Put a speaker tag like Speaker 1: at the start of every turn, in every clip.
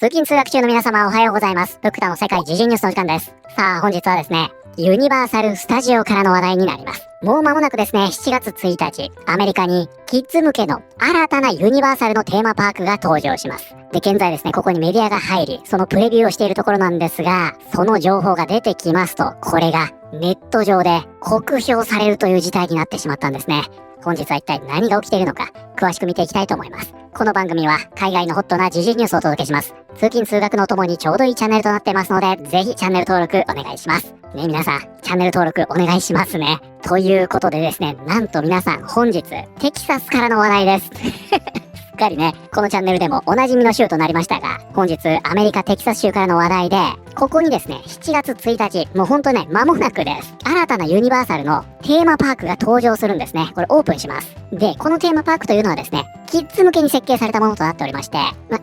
Speaker 1: 通勤通学中の皆様おはようございます。ブクタの世界時事ニュースの時間です。さあ本日はですね、ユニバーサル・スタジオからの話題になります。もう間もなくですね、7月1日、アメリカにキッズ向けの新たなユニバーサルのテーマパークが登場します。で、現在ですね、ここにメディアが入り、そのプレビューをしているところなんですが、その情報が出てきますと、これがネット上で酷評されるという事態になってしまったんですね。本日は一体何が起きているのか、詳しく見ていきたいと思います。この番組は海外のホットな時事ニュースをお届けします。通勤通学のともにちょうどいいチャンネルとなっていますので、ぜひチャンネル登録お願いします。ね、皆さん、チャンネル登録お願いしますね。ということでですね、なんと皆さん本日、テキサスからの話題です。すっかりね、このチャンネルでもおなじみの州となりましたが、本日アメリカテキサス州からの話題で、ここにですね、7月1日、もうほんとね、間もなくです。新たなユニバーサルのテーマパークが登場するんですね。これオープンします。で、このテーマパークというのはですね、キッズ向けに設計されたものとなっておりまして、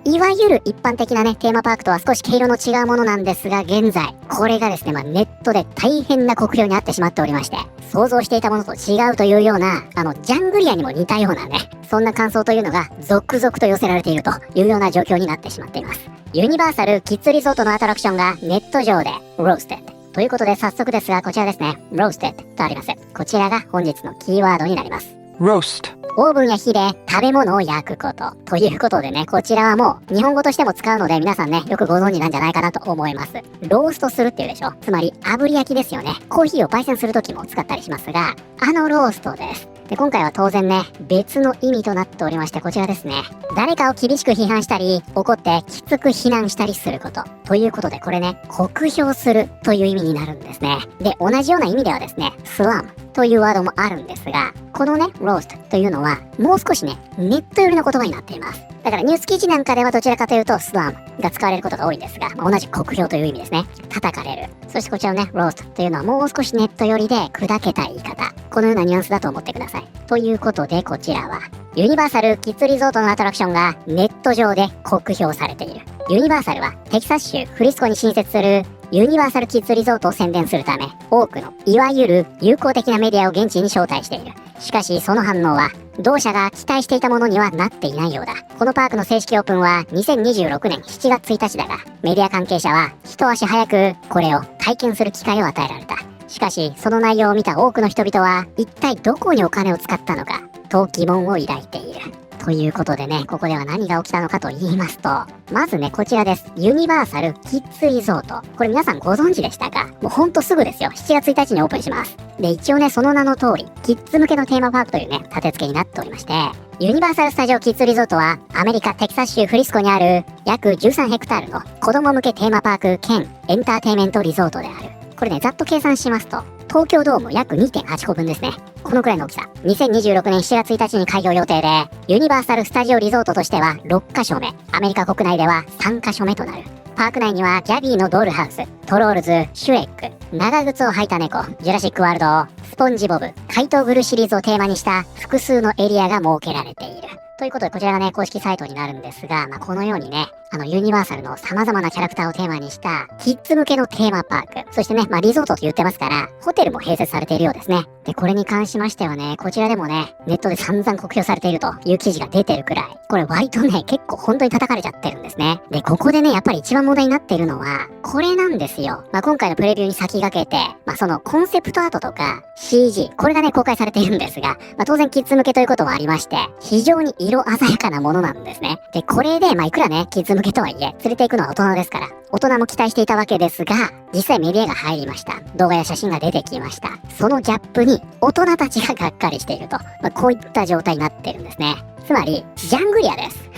Speaker 1: いわゆる一般的なね、テーマパークとは少し毛色の違うものなんですが、現在、これがですね、ネットで大変な酷評にあってしまっておりまして、想像していたものと違うというような、ジャングリアにも似たようなね、そんな感想というのが続々と寄せられているというような状況になってしまっています。ユニバーサルキッズリゾートのアトラクションがネット上でローステッドということで、早速ですがこちらですね、ローステッドとあります。こちらが本日のキーワードになります。
Speaker 2: Roast。
Speaker 1: オーブンや火で食べ物を焼くこと。ということでね、こちらはもう日本語としても使うので皆さんね、よくご存知なんじゃないかなと思います。ローストするっていうでしょ。つまり炙り焼きですよね。コーヒーを焙煎するときも使ったりしますが、ローストです。で、今回は当然ね、別の意味となっておりまして、こちらですね。誰かを厳しく批判したり、怒ってきつく非難したりすること。ということで、これね、酷評するという意味になるんですね。で、同じような意味ではですね、スラムというワードもあるんですが、このね、ローストというのは、もう少しね、ネット寄りの言葉になっています。だからニュース記事なんかではどちらかというとスラムが使われることが多いんですが、同じ酷評という意味ですね。叩かれる。そしてこちらのね、ローストというのはもう少しネット寄りで砕けた言い方。このようなニュアンスだと思ってください。ということでこちらは、ユニバーサルキッズリゾートのアトラクションがネット上で酷評されている。ユニバーサルはテキサス州フリスコに新設するユニバーサルキッズリゾートを宣伝するため、多くのいわゆる友好的なメディアを現地に招待している。しかしその反応は同社が期待していたものにはなっていないようだ。このパークの正式オープンは2026年7月1日だが、メディア関係者は一足早くこれを体験する機会を与えられた。しかしその内容を見た多くの人々は一体どこにお金を使ったのかと疑問を抱いている。ということでね、ここでは何が起きたのかと言いますと、まずね、こちらです。ユニバーサルキッズリゾート。これ皆さんご存知でしたか？もうほんとすぐですよ。7月1日にオープンします。で、一応ね、その名の通り、キッズ向けのテーマパークというね、立て付けになっておりまして、ユニバーサル・スタジオ・キッズ・リゾートは、アメリカ・テキサス州フリスコにある約13ヘクタールの子供向けテーマパーク兼エンターテイメントリゾートである。これね、ざっと計算しますと、東京ドーム約 2.8 個分ですね。このくらいの大きさ。2026年7月1日に開業予定で、ユニバーサル・スタジオ・リゾートとしては6カ所目。アメリカ国内では3カ所目となる。パーク内にはギャビーのドールハウス、トロールズ、シュレック、長靴を履いた猫、ジュラシックワールド、スポンジボブ、怪盗グルシリーズをテーマにした複数のエリアが設けられている。ということでこちらがね、公式サイトになるんですが、このようにね、ユニバーサルの様々なキャラクターをテーマにしたキッズ向けのテーマパーク、そしてね、リゾートと言ってますから、ホテルも併設されているようですね。で、これに関しましてはね、こちらでもね、ネットで散々酷評されているという記事が出てるくらい、これ割とね、結構本当に叩かれちゃってるんですね。で、ここでね、やっぱり一番問題になっているのは、これなんですよ。今回のプレビューに先駆けて、そのコンセプトアートとか CG、これがね、公開されているんですが、当然キッズ向けということもありまして、非常に色鮮やかなものなんですね。で、これで、いくらね、キッズ向けとはいえ、連れて行くのは大人ですから、大人も期待していたわけですが、実際メディアが入りました。動画や写真が出てきました。そのギャップに大人たちががっかりしていると、こういった状態になっているんですね。つまり、ジャングリアです。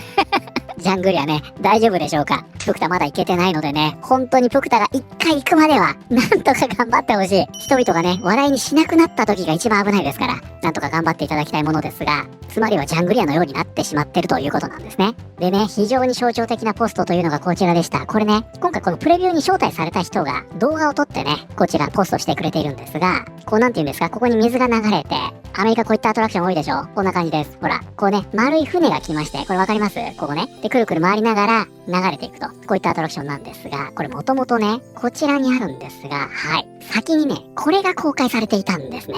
Speaker 1: ジャングリアね、大丈夫でしょうか？プクタまだ行けてないのでね、本当にプクタが一回行くまでは、なんとか頑張ってほしい。人々がね、笑いにしなくなった時が一番危ないですから、なんとか頑張っていただきたいものですが、つまりはジャングリアのようになってしまってるということなんですね。でね、非常に象徴的なポストというのがこちらでした。これね、今回このプレビューに招待された人が動画を撮ってね、こちらポストしてくれているんですが、こうなんて言うんですか、ここに水が流れて、アメリカこういったアトラクション多いでしょ？こんな感じです。ほら、こうね、丸い船が来まして、これわかります？ここね。で、くるくる回りながら流れていくと。こういったアトラクションなんですが、これもともとね、こちらにあるんですが、はい。先にね、これが公開されていたんですね。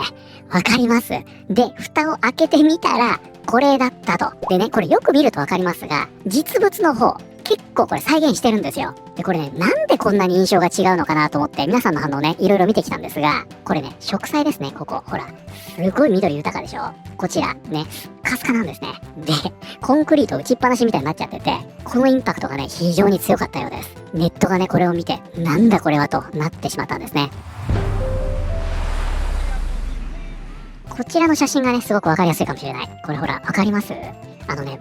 Speaker 1: わかります？で、蓋を開けてみたら、これだったと。でね、これよく見るとわかりますが、実物の方、結構これ再現してるんですよ。で、これね、なんでこんなに印象が違うのかなと思って皆さんの反応ね、いろいろ見てきたんですが、これね、植栽ですね、ここ。ほら。すごい緑豊かでしょ。こちら、ね、スカスカなんですね。で、コンクリート打ちっぱなしみたいになっちゃってて、このインパクトがね、非常に強かったようです。ネットがね、これを見て、なんだこれはとなってしまったんですね。こちらの写真がね、すごくわかりやすいかもしれない。これほら、わかります？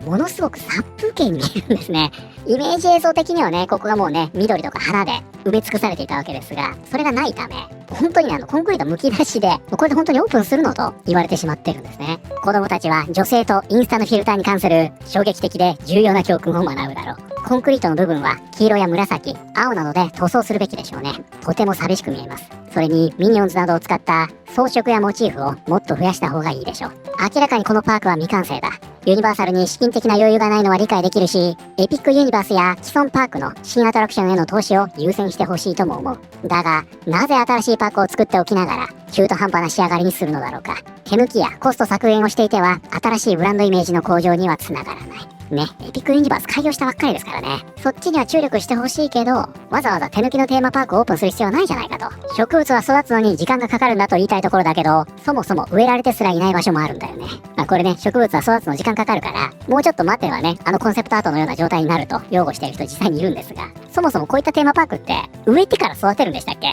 Speaker 1: ものすごく殺風景に見えるんですね。イメージ映像的にはね、ここがもうね、緑とか花で埋め尽くされていたわけですが、それがないため、本当にコンクリート剥き出しで、これで本当にオープンするのと言われてしまってるんですね。子供たちは女性とインスタのフィルターに関する衝撃的で重要な教訓を学ぶだろう。コンクリートの部分は黄色や紫、青などで塗装するべきでしょうね。とても寂しく見えます。それにミニオンズなどを使った装飾やモチーフをもっと増やした方がいいでしょう。明らかにこのパークは未完成だ。ユニバーサルに資金的な余裕がないのは理解できるし、エピックユニバースや既存パークの新アトラクションへの投資を優先してほしいとも思う。だが、なぜ新しいパークを作っておきながら、中途半端な仕上がりにするのだろうか。手抜きやコスト削減をしていては、新しいブランドイメージの向上にはつながらない。ね、エピックユニバース開業したばっかりですからね。そっちには注力してほしいけど、わざわざ手抜きのテーマパークをオープンする必要はないじゃないかと。植物は育つのに時間がかかるんだと言いたいところだけど、そもそも植えられてすらいない場所もあるんだよね。これね、植物は育つの時間かかるから、もうちょっと待てばね、コンセプトアートのような状態になると擁護している人実際にいるんですが、そもそもこういったテーマパークって植えてから育てるんでしたっけ？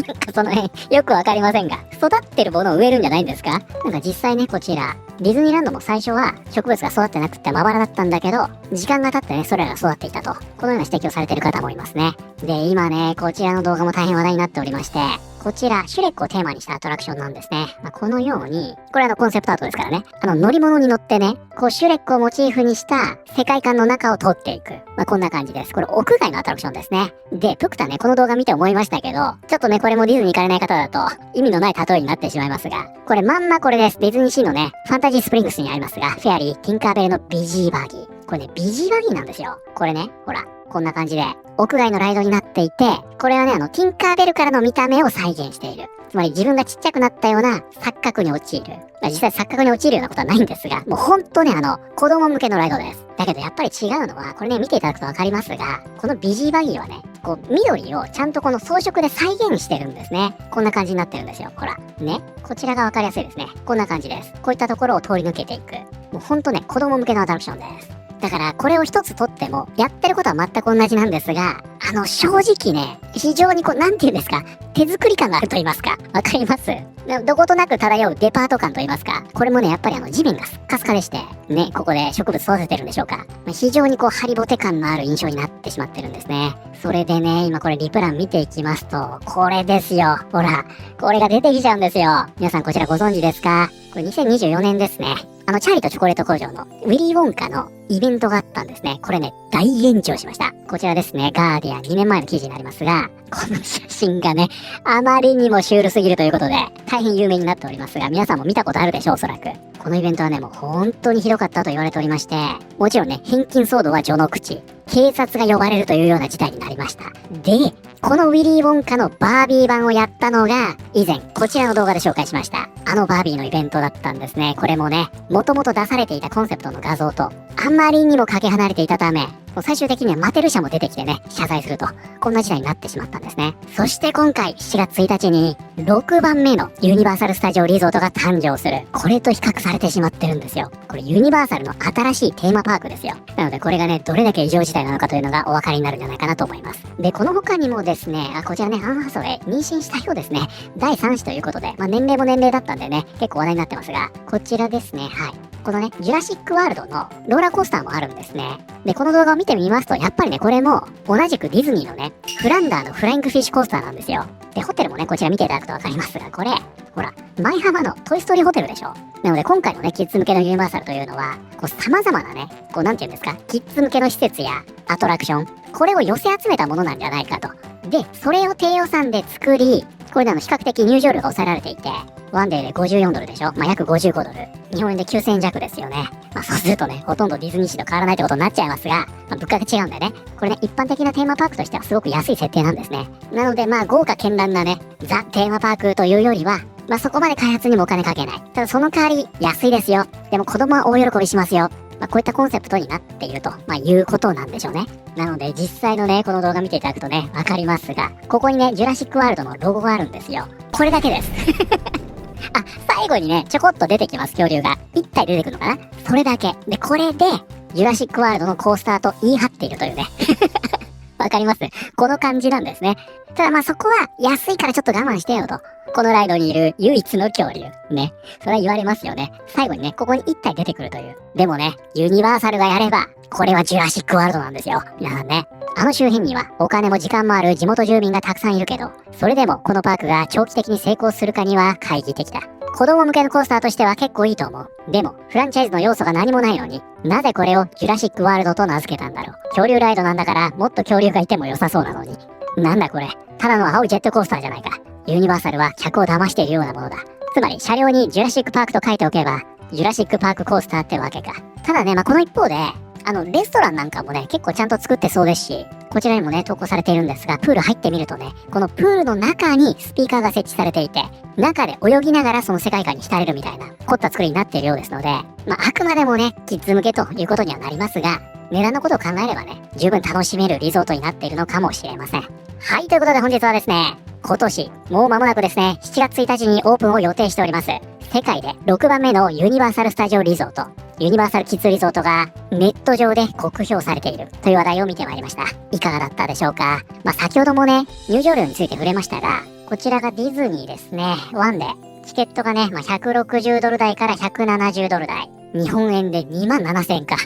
Speaker 1: なんかその辺よくわかりませんが、育ってるものを植えるんじゃないんですか？なんか実際ね、こちらディズニーランドも最初は植物が育ってなくてまばらだったんだけど、時間が経ってね、それらが育っていたと、このような指摘をされている方もいますね。で、今ね、こちらの動画も大変話題になっておりまして、こちら、シュレックをテーマにしたアトラクションなんですね。このように、これコンセプトアートですからね。乗り物に乗ってね、こうシュレックをモチーフにした世界観の中を通っていく。こんな感じです。これ屋外のアトラクションですね。で、プクタね、この動画見て思いましたけど、ちょっとね、これもディズニー行かれない方だと、意味のない例えになってしまいますが、これまんまこれです。ディズニーシーのね、ファンタジースプリングスにありますが、フェアリー、ティンカーベルのビジーバギー。これね、ビジーバギーなんですよ。これね、ほら、こんな感じで、屋外のライドになっていて、これはね、ティンカーベルからの見た目を再現している。つまり自分がちっちゃくなったような錯覚に陥る。実際錯覚に陥るようなことはないんですが、もうほんとね、子供向けのライドです。だけどやっぱり違うのは、これね、見ていただくとわかりますが、このビジーバギーはね、こう、緑をちゃんとこの装飾で再現してるんですね。こんな感じになってるんですよ。ほら。ね。こちらがわかりやすいですね。こんな感じです。こういったところを通り抜けていく。もうほんとね、子供向けのアトラクションです。だから、これを一つとっても、やってることは全く同じなんですが、正直ね、非常になんて言うんですか、手作り感があると言いますか、わかります？どことなく漂うデパート感と言いますか、これもね、やっぱり地面がスッカスカでして、ね、ここで植物育ててるんでしょうか。非常にハリボテ感のある印象になってしまってるんですね。それでね、今これリプラン見ていきますと、これですよ。ほら、これが出てきちゃうんですよ。皆さんこちらご存知ですか？これ2024年ですね。チャーリーとチョコレート工場のウィリー・ウォンカのイベントがあったんですね。これね、大炎上しました。こちらですね、ガーディアン2年前の記事になりますが、この写真がね、あまりにもシュールすぎるということで、大変有名になっておりますが、皆さんも見たことあるでしょう、おそらく。このイベントはね、もう本当にひどかったと言われておりまして、もちろんね、返金騒動は序の口。警察が呼ばれるというような事態になりました。で、このウィリー・ウォンカのバービー版をやったのが、以前、こちらの動画で紹介しました。バービーのイベントだったんですね。これもね、もともと出されていたコンセプトの画像と、あまりにもかけ離れていたため、最終的にはマテル社も出てきてね、謝罪すると、こんな事態になってしまったんですね。そして今回、7月1日に、6番目のユニバーサル・スタジオ・リゾートが誕生する。これと比較されてしまってるんですよ。これユニバーサルの新しいテーマパークですよ。なのでこれがね、どれだけ異常事態なのかというのがお分かりになるんじゃないかなと思います。で、この他にもですね、こちらね、アン・ハサウェイ、妊娠したようですね。第3子ということで、年齢も年齢だったんでね、結構話題になってますが、こちらですね、はい。このね、ジュラシックワールドのローラーコースターもあるんですね。で、この動画を見てみますと、やっぱりね、これも同じくディズニーのね、フランダーのフライングフィッシュコースターなんですよ。で、ホテルもね、こちら見ていただくとわかりますが、これ、ほら、舞浜のトイストーリーホテルでしょ。なので、今回のね、キッズ向けのユニバーサルというのは、様々なね、なんていうんですか、キッズ向けの施設やアトラクション、これを寄せ集めたものなんじゃないかと。で、それを低予算で作り、これで比較的入場料が抑えられていて、ワンデーで54ドルでしょ、約55ドル。日本円で9000円弱ですよね。そうするとね、ほとんどディズニーシーと変わらないってことになっちゃいますが、物価が違うんでね。これね、一般的なテーマパークとしてはすごく安い設定なんですね。なので豪華絢爛なね、ザ・テーマパークというよりは、そこまで開発にもお金かけない。ただその代わり、安いですよ。でも子供は大喜びしますよ。こういったコンセプトになっていると、いうことなんでしょうね。なので実際のね、この動画見ていただくとね、わかりますが、ここにね、ジュラシックワールドのロゴがあるんですよ。これだけです。最後にね、ちょこっと出てきます、恐竜が。1体出てくるのかな、それだけ。で、これで、ジュラシックワールドのコースターと言い張っているというね。わかります？この感じなんですね。ただそこは安いからちょっと我慢してよと。このライドにいる唯一の恐竜。ね。それは言われますよね。最後にね、ここに1体出てくるという。でもね、ユニバーサルがやれば、これはジュラシックワールドなんですよ。皆さんね。あの周辺にはお金も時間もある地元住民がたくさんいるけど、それでもこのパークが長期的に成功するかには懐疑的だ。子供向けのコースターとしては結構いいと思う。でも、フランチャイズの要素が何もないのに、なぜこれをジュラシックワールドと名付けたんだろう。恐竜ライドなんだから、もっと恐竜がいても良さそうなのに。なんだこれ。ただの青いジェットコースターじゃないか。ユニバーサルは客を騙しているようなものだ。つまり、車両にジュラシックパークと書いておけば、ジュラシックパークコースターってわけか。ただね、この一方で、レストランなんかもね、結構ちゃんと作ってそうですし、こちらにもね、投稿されているんですが、プール入ってみるとね、このプールの中にスピーカーが設置されていて、中で泳ぎながらその世界観に浸れるみたいな、凝った作りになっているようですので、あくまでもね、キッズ向けということにはなりますが、値段のことを考えればね、十分楽しめるリゾートになっているのかもしれません。はい、ということで本日はですね、今年、もう間もなくですね、7月1日にオープンを予定しております。世界で6番目のユニバーサルスタジオリゾート、ユニバーサルキッズリゾートがネット上で酷評されているという話題を見てまいりました。いかがだったでしょうか。先ほどもね、入場料について触れましたが、こちらがディズニーですね。ワンで、チケットがね、160ドル台から170ドル台。日本円で2万7000円か。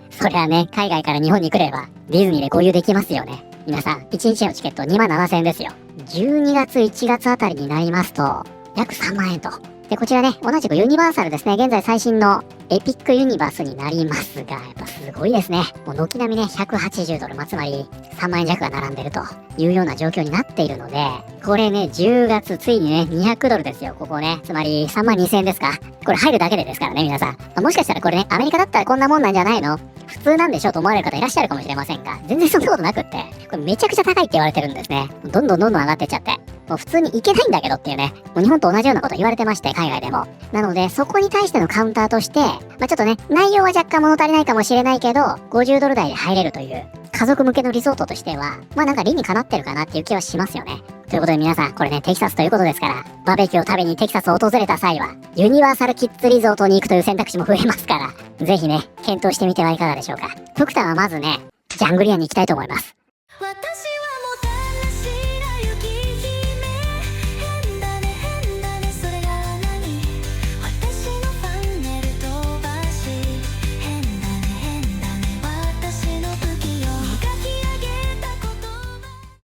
Speaker 1: そりゃね、海外から日本に来れば、ディズニーで合流できますよね。皆さん、1日のチケット2万7000円ですよ。12月1月あたりになりますと、約3万円と。で、こちらね、同じくユニバーサルですね。現在最新のエピックユニバースになりますが、やっぱすごいですね。もう軒並みね、180ドル、つまり3万円弱が並んでるというような状況になっているので、これね、10月ついにね、200ドルですよ、ここね。つまり3万2000円ですか。これ入るだけでですからね、皆さん。もしかしたらこれね、アメリカだったらこんなもんなんじゃないの？普通なんでしょと思われる方いらっしゃるかもしれませんが、全然そんなことなくって、これめちゃくちゃ高いって言われてるんですね。どんどん上がってっちゃって。もう普通に行けないんだけどっていうね、もう日本と同じようなこと言われてまして、海外でも。なので、そこに対してのカウンターとして、ちょっとね、内容は若干物足りないかもしれないけど、50ドル台で入れるという、家族向けのリゾートとしては、なんか理にかなってるかなっていう気はしますよね。ということで皆さん、これね、テキサスということですから、バーベキューを食べにテキサスを訪れた際は、ユニバーサルキッズリゾートに行くという選択肢も増えますから、ぜひね、検討してみてはいかがでしょうか。福田はまずね、ジャングリアに行きたいと思います。